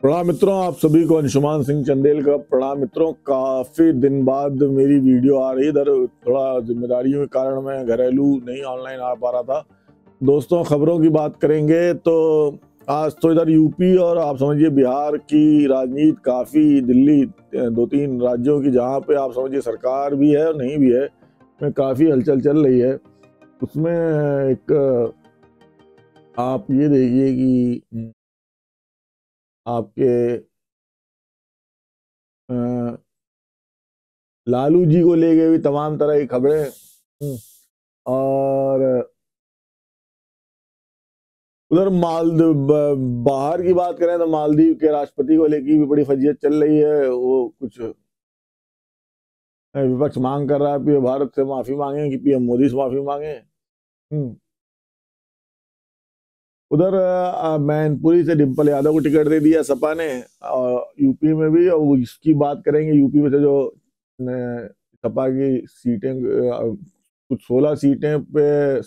प्रणाम मित्रों, आप सभी को अंशुमान सिंह चंदेल का प्रणाम। मित्रों, काफी दिन बाद मेरी वीडियो आ रही। इधर थोड़ा जिम्मेदारियों के कारण मैं घरेलू नहीं ऑनलाइन आ पा रहा था। दोस्तों, खबरों की बात करेंगे तो आज तो इधर यूपी और आप समझिए बिहार की राजनीति काफी, दिल्ली, दो तीन राज्यों की जहाँ पे आप समझिए सरकार भी है और नहीं भी है, में काफी हलचल चल रही है। उसमें एक आप ये देखिए कि आपके लालू जी को लेके भी तमाम तरह की खबरें। और उधर मालदीव, बाहर की बात करें तो मालदीव के राष्ट्रपति को लेके भी बड़ी फजीयत चल रही है। वो कुछ विपक्ष मांग कर रहा है पीएम भारत से माफी मांगे कि पीएम मोदी से माफी मांगे। उधर मैनपुरी से डिम्पल यादव को टिकट दे दिया सपा ने, और यूपी में भी। और इसकी बात करेंगे यूपी में से जो सपा की सीटें, कुछ 16 सीटें पे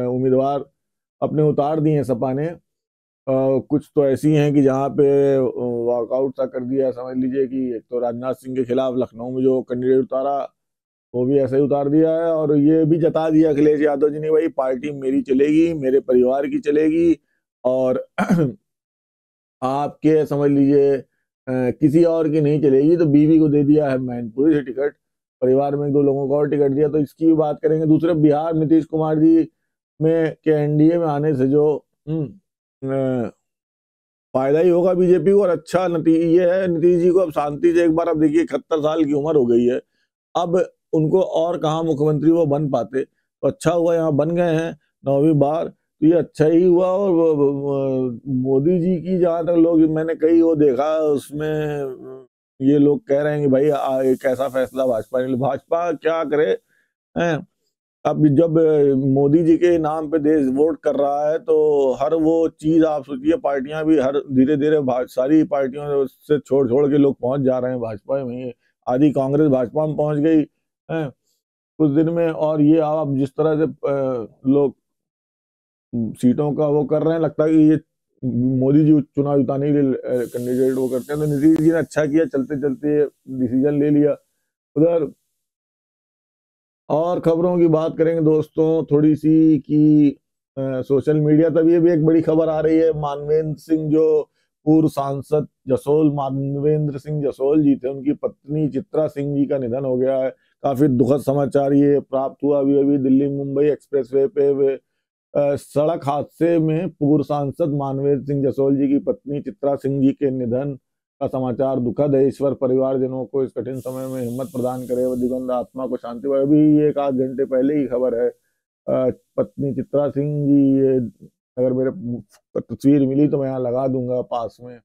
उम्मीदवार अपने उतार दिए हैं सपा ने। कुछ तो ऐसी हैं कि जहाँ पे वॉकआउट सा कर दिया। समझ लीजिए कि एक तो राजनाथ सिंह के खिलाफ लखनऊ में जो कैंडिडेट उतारा, वो भी ऐसे ही उतार दिया है। और ये भी जता दिया अखिलेश यादव जी ने, भाई पार्टी मेरी चलेगी, मेरे परिवार की चलेगी, और आपके समझ लीजिए किसी और की नहीं चलेगी। तो बीवी को दे दिया है मैनपुरी से टिकट, परिवार में एक दो लोगों को और टिकट दिया। तो इसकी भी बात करेंगे। दूसरे बिहार नीतीश कुमार जी में के एनडीए में आने से जो फायदा ही होगा बीजेपी को। और अच्छा नतीजा ये है, नीतीश जी को अब शांति से, एक बार अब देखिए 71 साल की उम्र हो गई है, अब उनको और कहाँ मुख्यमंत्री वो बन पाते। तो अच्छा हुआ यहाँ बन गए हैं 9वीं बार, तो ये अच्छा ही हुआ। और मोदी जी की जहाँ तक लोग, मैंने कई वो देखा उसमें, ये लोग कह रहे हैं कि भाई एक ऐसा फैसला भाजपा ने, भाजपा क्या करे हैं। अब जब मोदी जी के नाम पे देश वोट कर रहा है, तो हर वो चीज आप सोचिए, पार्टियां भी हर धीरे धीरे सारी पार्टियों से छोड़ छोड़ के लोग पहुंच जा रहे हैं भाजपा में। आधी कांग्रेस भाजपा में पहुंच गई है कुछ दिन में। और ये आप जिस तरह से लोग सीटों का वो कर रहे हैं, लगता है कि ये मोदी जी चुनाव जिताने के लिए कैंडिडेट वो करते हैं। तो नीतीश जी ने अच्छा किया, चलते चलते डिसीजन ले लिया। उधर और खबरों की बात करेंगे दोस्तों थोड़ी सी कि सोशल मीडिया तब ये भी एक बड़ी खबर आ रही है। मानवेंद्र सिंह, जो पूर्व सांसद जसोल, मानवेंद्र सिंह जसोल जी थे, उनकी पत्नी चित्रा सिंह जी का निधन हो गया है। काफी दुखद समाचार ये प्राप्त हुआ अभी अभी। दिल्ली मुंबई एक्सप्रेसवे पे सड़क हादसे में पूर्व सांसद मानवेंद्र सिंह जसोल जी की पत्नी चित्रा सिंह जी के निधन का समाचार दुखद है। ईश्वर परिवारजनों को इस कठिन समय में हिम्मत प्रदान करे व दिवंगत आत्मा को शांति पाए। अभी एक आध घंटे पहले ही खबर है। पत्नी चित्रा सिंह जी, ये अगर मेरे तस्वीर मिली तो मैं यहाँ लगा दूंगा पास में।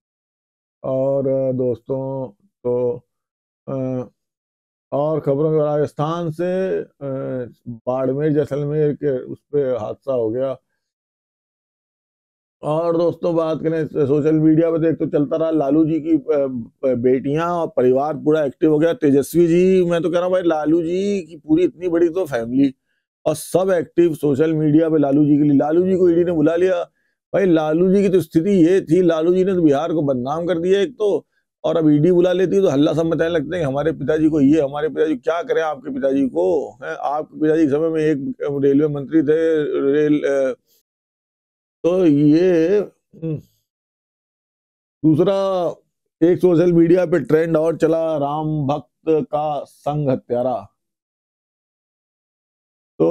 और दोस्तों तो और खबरों में राजस्थान से बाड़मेर जैसलमेर के उस पे हादसा हो गया। और दोस्तों बात करें सोशल मीडिया पे, तो एक तो चलता रहा लालू जी की बेटियां और परिवार पूरा एक्टिव हो गया। तेजस्वी जी, मैं तो कह रहा हूँ भाई, लालू जी की पूरी इतनी बड़ी तो फैमिली और सब एक्टिव सोशल मीडिया पे लालू जी के लिए। लालू जी को ईडी ने बुला लिया। भाई लालू जी की तो स्थिति ये थी, लालू जी ने तो बिहार को बदनाम कर दिया एक तो, और अब ईडी बुला लेती तो हल्ला सब मचाने लगते हैं हमारे पिताजी को ये, हमारे पिताजी क्या करें आपके पिताजी को है। आपके पिताजी के समय में एक रेलवे मंत्री थे, तो ये दूसरा एक सोशल मीडिया पे ट्रेंड और चला, राम भक्त का संघ हत्यारा। तो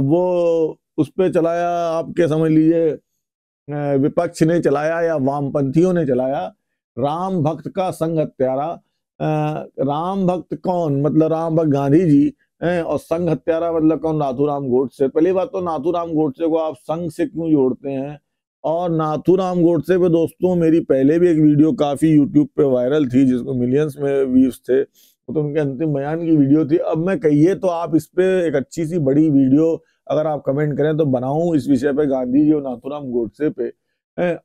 वो उस पे चलाया, आपके समझ लीजिए विपक्ष ने चलाया या वामपंथियों ने चलाया, राम भक्त का संघ हत्यारा। राम भक्त कौन, मतलब राम भक्त गांधी जी, और संघ हत्यारा मतलब कौन, नाथूराम गोडसे। पहली बात तो नाथूराम गोडसे को आप संघ से क्यों जोड़ते हैं। और नाथूराम गोडसे पे दोस्तों मेरी पहले भी एक वीडियो काफी यूट्यूब पे वायरल थी, जिसको मिलियंस में व्यूज थे। तो उनके अंतिम बयान की वीडियो थी। अब मैं कहिए तो आप इस पे एक अच्छी सी बड़ी वीडियो अगर आप कमेंट करें तो बनाऊं इस विषय पे, गांधी जी और नाथूराम गोडसे पे।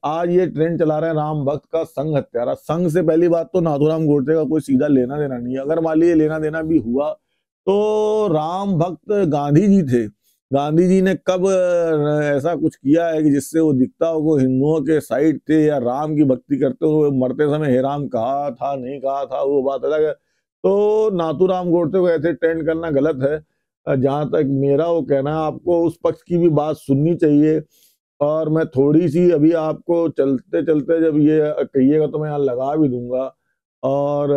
आज ये ट्रेंड चला रहे हैं राम भक्त का संघ हत्यारा। संघ से पहली बात तो नाथूराम गोडसे का कोई सीधा लेना देना नहीं है। अगर मान लीजिए लेना देना भी हुआ तो राम भक्त गांधी जी थे। गांधी जी ने कब ऐसा कुछ किया है कि जिससे वो दिखता हो को हिंदुओं के साइड थे या राम की भक्ति करते हो? मरते समय हे राम कहा था नहीं कहा था वो बात अलग है। तो नाथूराम गोडसे को ऐसे ट्रेंड करना गलत है। जहां तक मेरा वो कहना है, आपको उस पक्ष की भी बात सुननी चाहिए। और मैं थोड़ी सी अभी आपको चलते चलते जब ये कहिएगा तो मैं यहाँ लगा भी दूंगा। और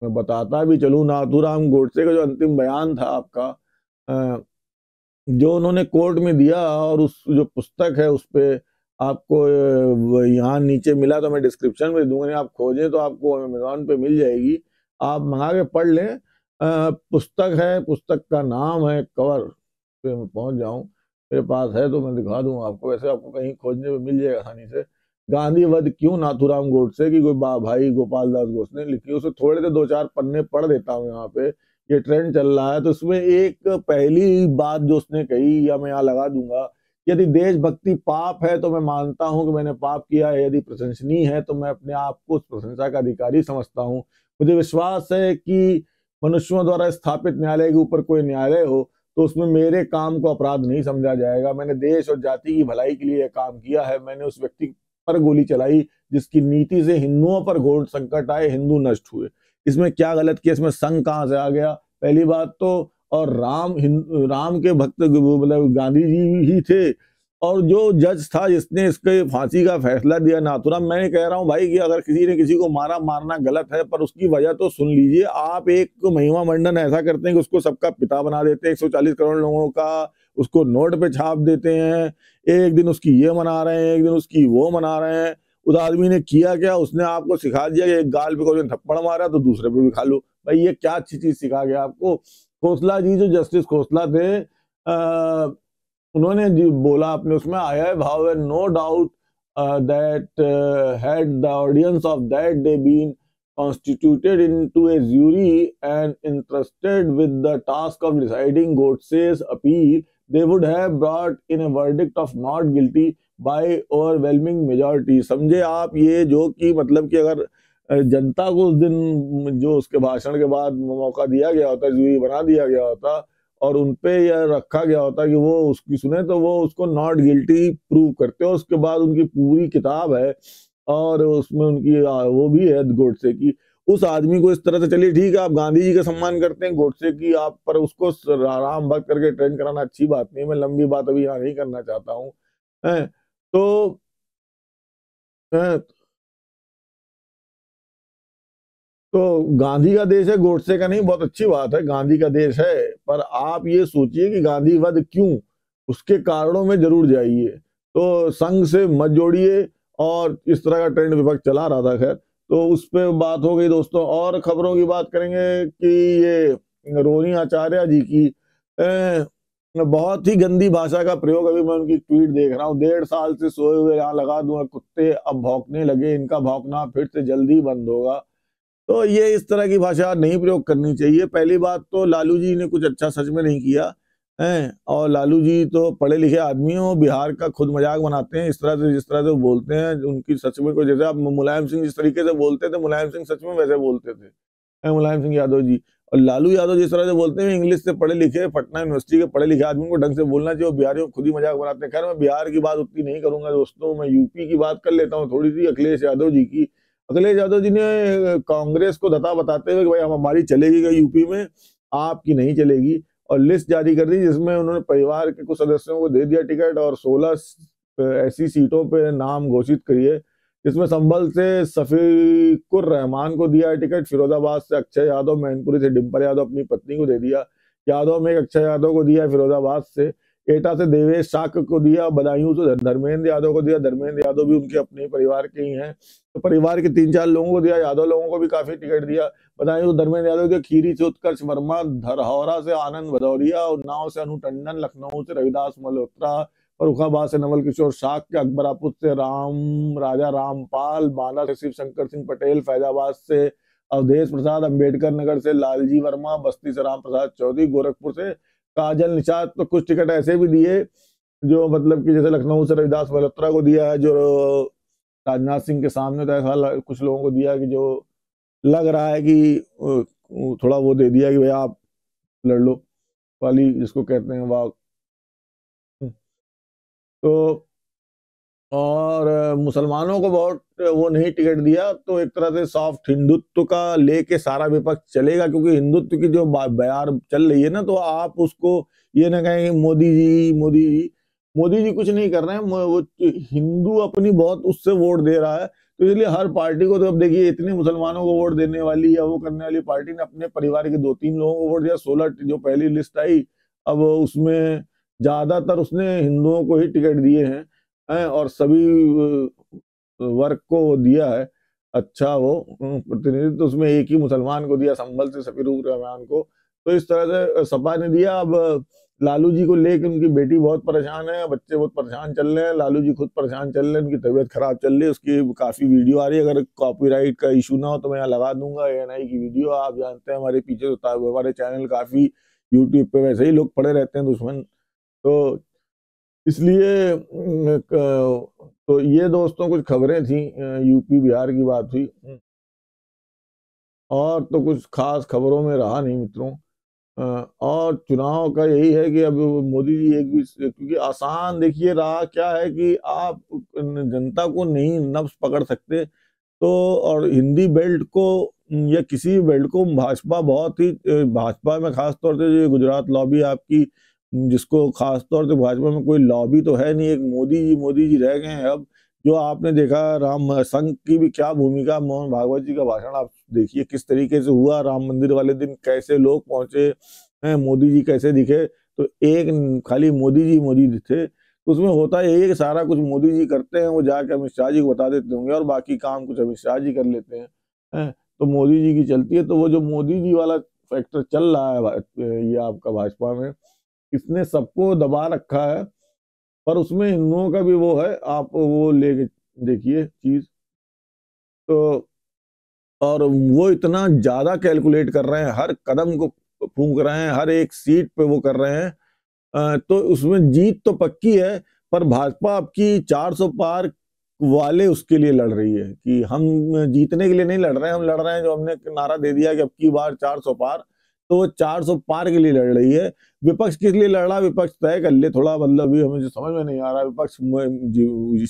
मैं बताता भी चलूँ, नाथूराम गोडसे का जो अंतिम बयान था आपका, अ, जो उन्होंने कोर्ट में दिया, और उस जो पुस्तक है उस पे आपको यहाँ नीचे मिला तो मैं डिस्क्रिप्शन में दूंगा, आप खोजें तो आपको अमेजोन पे मिल जाएगी, आप मंगा के पढ़ लें। पुस्तक है, पुस्तक का नाम है, कवर पे मैं पहुंच जाऊं, मेरे पास है तो मैं दिखा दूंगा आपको, वैसे आपको कहीं खोजने में मिल जाएगा आसानी से। गांधी वध क्यों नाथूराम गोडसे की कोई भाई गोपाल दास गोडसे ने लिखी, उसे थोड़े से 2-4 पन्ने पढ़ देता हूँ यहाँ पे, ये ट्रेंड चल रहा है तो इसमें एक पहली बात जो उसने कही, या मैं यहाँ लगा दूंगा, यदि देशभक्ति पाप है तो मैं मानता हूं कि मैंने पाप किया है, यदि प्रशंसनीय है तो मैं अपने आप को उस प्रशंसा का अधिकारी समझता हूं। मुझे विश्वास है कि मनुष्यों द्वारा स्थापित न्यायालय के ऊपर कोई न्यायालय हो तो उसमें मेरे काम को अपराध नहीं समझा जाएगा। मैंने देश और जाति की भलाई के लिए काम किया है। मैंने उस व्यक्ति पर गोली चलाई जिसकी नीति से हिंदुओं पर घोर संकट आए, हिंदू नष्ट हुए। इसमें क्या गलत किया, इसमें संघ कहां से आ गया, पहली बात तो। और राम के भक्त मतलब गांधी जी ही थे। और जो जज था जिसने इसके फांसी का फैसला दिया नाथूराम, मैं कह रहा हूं भाई कि अगर किसी ने किसी को मारा, मारना गलत है, पर उसकी वजह तो सुन लीजिए। आप एक महिमा मंडन ऐसा करते हैं कि उसको सबका पिता बना देते हैं, 140 करोड़ लोगों का उसको नोट पे छाप देते हैं। एक दिन उसकी ये मना रहे हैं, एक दिन उसकी वो मना रहे हैं। उस आदमी ने किया क्या, उसने आपको सिखा दिया कि एक गाल पे कोई थप्पड़ मारा तो दूसरे पे भी खा लो। भाई ये क्या अच्छी चीज सिखा गया आपको। खोसला जी, जो जस्टिस खोसला थे, उन्होंने जी बोला अपने उसमें, I have how no doubt that had the audience of that day been constituted into a jury and entrusted with the task of deciding Godse's appeal, they would have brought in a verdict of not guilty by overwhelming majority। समझे आप, ये जो कि मतलब कि अगर जनता को उस दिन जो उसके भाषण के बाद मौका दिया गया होता, जूरी बना दिया गया होता और उनपे यह रखा गया होता कि वो उसकी सुने, तो वो उसको नॉट गिल्टी प्रूव करते हो। उसके बाद उनकी पूरी किताब है और उसमें उनकी वो भी है गोडसे की। उस आदमी को इस तरह से, चलिए ठीक है, आप गांधी जी का सम्मान करते हैं, गोडसे की आप पर उसको राम भक्त करके ट्रेंड कराना अच्छी बात नहीं है। मैं लंबी बात अभी यहाँ नहीं करना चाहता हूँ। तो तो गांधी का देश है, गोडसे का नहीं, बहुत अच्छी बात है, गांधी का देश है। पर आप ये सोचिए कि गांधी वध क्यों, उसके कारणों में जरूर जाइए। तो संघ से मत जोड़िए। और इस तरह का ट्रेंड विपक्ष चला रहा था, खैर तो उस पर बात हो गई दोस्तों। और खबरों की बात करेंगे कि ये रोहिणी आचार्य जी की बहुत ही गंदी भाषा का प्रयोग, अभी मैं उनकी ट्वीट देख रहा हूँ, 1.5 साल से सोए हुए यहाँ लगा दूंगा कुत्ते अब भौंकने लगे, इनका भौंकना फिर से जल्दी बंद होगा। तो ये इस तरह की भाषा नहीं प्रयोग करनी चाहिए। पहली बात तो लालू जी ने कुछ अच्छा सच में नहीं किया है, और लालू जी तो पढ़े लिखे आदमी हो, बिहार का खुद मजाक बनाते हैं इस तरह से, जिस तरह से बोलते हैं उनकी सच में कोई, जैसे आप मुलायम सिंह जिस तरीके से बोलते थे, मुलायम सिंह सच में वैसे बोलते थे, मुलायम सिंह यादव जी। और लालू यादव जिस तरह से बोलते हैं, इंग्लिश से पढ़े लिखे, पटना यूनिवर्सिटी के पढ़े लिखे आदमी को ढंग से बोलना चाहिए, बिहारियों को खुद ही मजाक बनाते हैं। खैर मैं बिहार की बात उतनी नहीं करूंगा दोस्तों, मैं यूपी की बात कर लेता हूँ थोड़ी सी, अखिलेश यादव जी की। अखिलेश यादव जी ने कांग्रेस को धता बताते हुए कि भाई हमारी चलेगी यूपी में, आपकी नहीं चलेगी, और लिस्ट जारी कर दी जिसमें उन्होंने परिवार के कुछ सदस्यों को दे दिया टिकट, और 16 ऐसी सीटों पे नाम घोषित करिए, जिसमें संभल से शफीकुर रहमान को दिया है टिकट, फिरोजाबाद से अक्षय यादव, मैनपुरी से डिम्पल यादव अपनी पत्नी को दे दिया, यादव में अक्षय यादव को दिया फिरोजाबाद से, एटा से देवेश शाक को दिया, बदायूं से धर्मेंद्र यादव को दिया, धर्मेंद्र यादव भी उनके अपने परिवार के ही हैं, तो परिवार के 3-4 लोगों को दिया, यादव लोगों को भी काफी टिकट दिया। बदायूं धर्मेंद्र यादव दिया, खीरी से उत्कर्ष वर्मा, धरहौरा से आनंद भदौरिया, उन्नाव से अनु टंडन, लखनऊ से रविदास मल्होत्रा, फरुखाबाद से नवल किशोर शाक्य, अकबरापुर से राजा रामपाल, बांदा से शिव शंकर सिंह पटेल, फैजाबाद से अवधेश प्रसाद, अम्बेडकर नगर से लालजी वर्मा, बस्ती से राम प्रसाद चौधरी, गोरखपुर से काजल निषाद। तो कुछ टिकट ऐसे भी दिए जो मतलब कि जैसे लखनऊ से रविदास मल्होत्रा को दिया है, जो राजनाथ सिंह के सामने, तो ऐसा कुछ लोगों को दिया कि जो लग रहा है कि थोड़ा वो दे दिया कि भाई आप लड़ लो वाली, जिसको कहते हैं वाह तो और मुसलमानों को बहुत वो नहीं टिकट दिया, तो एक तरह से सॉफ्ट हिंदुत्व का लेके सारा विपक्ष चलेगा, क्योंकि हिंदुत्व की जो बयार चल रही है ना, तो आप उसको ये ना कहेंगे मोदी जी मोदी जी। मोदी जी कुछ नहीं कर रहे हैं, वो हिंदू अपनी बहुत उससे वोट दे रहा है, तो इसलिए हर पार्टी को, तो अब देखिए इतने मुसलमानों को वोट देने वाली या वो करने वाली पार्टी ने अपने परिवार के 2-3 लोगों को वोट दिया। 16 जो पहली लिस्ट आई, अब उसमें ज्यादातर उसने हिंदुओं को ही टिकट दिए हैं, और सभी वर्ग को वो दिया है। अच्छा, वो प्रतिनिधित्व उसमें एक ही मुसलमान को दिया, संभल से सफीरुर रहमान को। तो इस तरह से सपा ने दिया। अब लालू जी को लेकर उनकी बेटी बहुत परेशान है, बच्चे बहुत परेशान चल रहे हैं, लालू जी खुद परेशान चल रहे हैं, उनकी तबीयत खराब चल रही है, उसकी काफी वीडियो आ रही है। अगर कॉपीराइट का इशू ना हो तो मैं यहाँ लगा दूंगा ANI की वीडियो। आप जानते हैं हमारे पीछे तो हमारे चैनल काफी यूट्यूब पे वैसे ही लोग पड़े रहते हैं दुश्मन, तो इसलिए तो ये दोस्तों कुछ खबरें थी, यूपी बिहार की बात हुई, और तो कुछ खास खबरों में रहा नहीं मित्रों। और चुनाव का यही है कि अब मोदी जी एक भी, क्योंकि आसान देखिए रहा क्या है कि आप जनता को नहीं नब्ज पकड़ सकते, तो और हिंदी बेल्ट को या किसी भी बेल्ट को भाजपा बहुत ही, भाजपा में खास तौर से जो गुजरात लॉबी आपकी, जिसको खास तौर से भाजपा में कोई लॉबी तो है नहीं, एक मोदी जी रह गए हैं अब। जो आपने देखा राम संघ की भी क्या भूमिका, मोहन भागवत जी का भाषण आप देखिए किस तरीके से हुआ, राम मंदिर वाले दिन कैसे लोग पहुंचे हैं, मोदी जी कैसे दिखे, तो एक खाली मोदी जी थे। तो उसमें होता यही है कि सारा कुछ मोदी जी करते हैं, वो जाके अमित शाह जी को बता देते होंगे, और बाकी काम कुछ अमित शाह जी कर लेते हैं, तो मोदी जी की चलती है। तो वो जो मोदी जी वाला फैक्टर चल रहा है ये आपका भाजपा में, इसने सबको दबा रखा है। पर उसमें हिंदुओं का भी वो है, आप वो लेके देखिए चीज, तो और वो इतना ज्यादा कैलकुलेट कर रहे हैं, हर कदम को फूंक रहे हैं, हर एक सीट पे वो कर रहे हैं, तो उसमें जीत तो पक्की है। पर भाजपा आपकी 400 पार वाले उसके लिए लड़ रही है, कि हम जीतने के लिए नहीं लड़ रहे हैं, हम लड़ रहे हैं जो हमने नारा दे दिया कि अब की बार 400 पार, तो वो 400 पार के लिए लड़ रही है। विपक्ष किस लिए लड़ रहा है, विपक्ष तय कर ले थोड़ा, मतलब अभी हमें जो समझ में नहीं आ रहा है, विपक्ष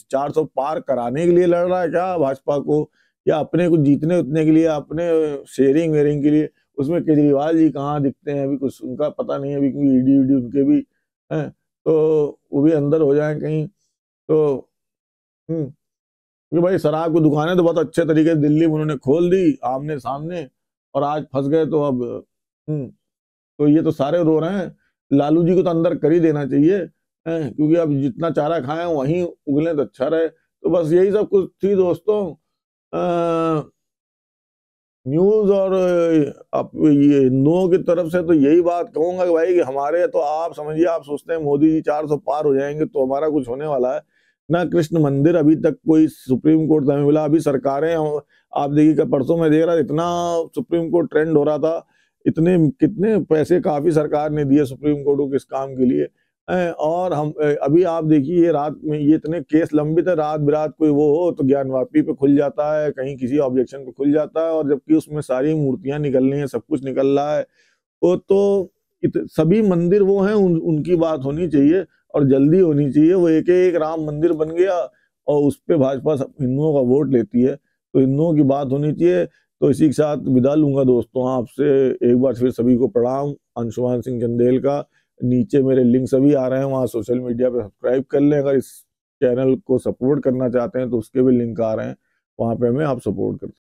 400 पार कराने के लिए लड़ रहा है क्या भाजपा को, या अपने को जीतने उतने के लिए, अपने शेयरिंग वेयरिंग के लिए। उसमें केजरीवाल जी कहाँ दिखते हैं, अभी कुछ उनका पता नहीं है अभी, क्योंकि ईडी वीडी उनके भी हैं, तो वो भी अंदर हो जाए कहीं। तो क्योंकि भाई शराब की दुकानें तो बहुत अच्छे तरीके से दिल्ली में उन्होंने खोल दी आमने सामने, और आज फंस गए, तो अब तो ये तो सारे रो रहे हैं। लालू जी को तो अंदर कर ही देना चाहिए, क्योंकि अब जितना चारा खाएं वहीं उगले तो अच्छा रहे। तो बस यही सब कुछ थी दोस्तों न्यूज। और आप ये हिंदुओं की तरफ से तो यही बात कहूंगा कि भाई कि हमारे, तो आप समझिए, आप सोचते हैं मोदी जी 400 पार हो जाएंगे तो हमारा कुछ होने वाला है ना। कृष्ण मंदिर अभी तक कोई सुप्रीम कोर्ट से मिला, अभी सरकारें, आप देखिए परसों में देख रहा था, इतना सुप्रीम कोर्ट ट्रेंड हो रहा था, इतने कितने पैसे काफी सरकार ने दिए सुप्रीम कोर्ट को किस काम के लिए, और हम अभी आप देखिए ये रात में ये इतने केस लंबित है, रात बिरात कोई वो हो तो ज्ञानवापी पे खुल जाता है, कहीं किसी ऑब्जेक्शन पे खुल जाता है, और जबकि उसमें सारी मूर्तियां निकल रही हैं, सब कुछ निकल रहा है। वो तो सभी मंदिर वो हैं, उनकी बात होनी चाहिए और जल्दी होनी चाहिए। वो एक एक राम मंदिर बन गया और उस पे भाजपा हिंदुओं का वोट लेती है, तो हिंदुओं की बात होनी चाहिए। तो इसी के साथ विदा लूंगा दोस्तों आपसे, एक बार फिर सभी को प्रणाम। अंशुमान सिंह चंदेल का नीचे मेरे लिंक सभी आ रहे हैं, वहाँ सोशल मीडिया पे सब्सक्राइब कर लें। अगर इस चैनल को सपोर्ट करना चाहते हैं तो उसके भी लिंक आ रहे हैं, वहाँ पे हमें आप सपोर्ट कर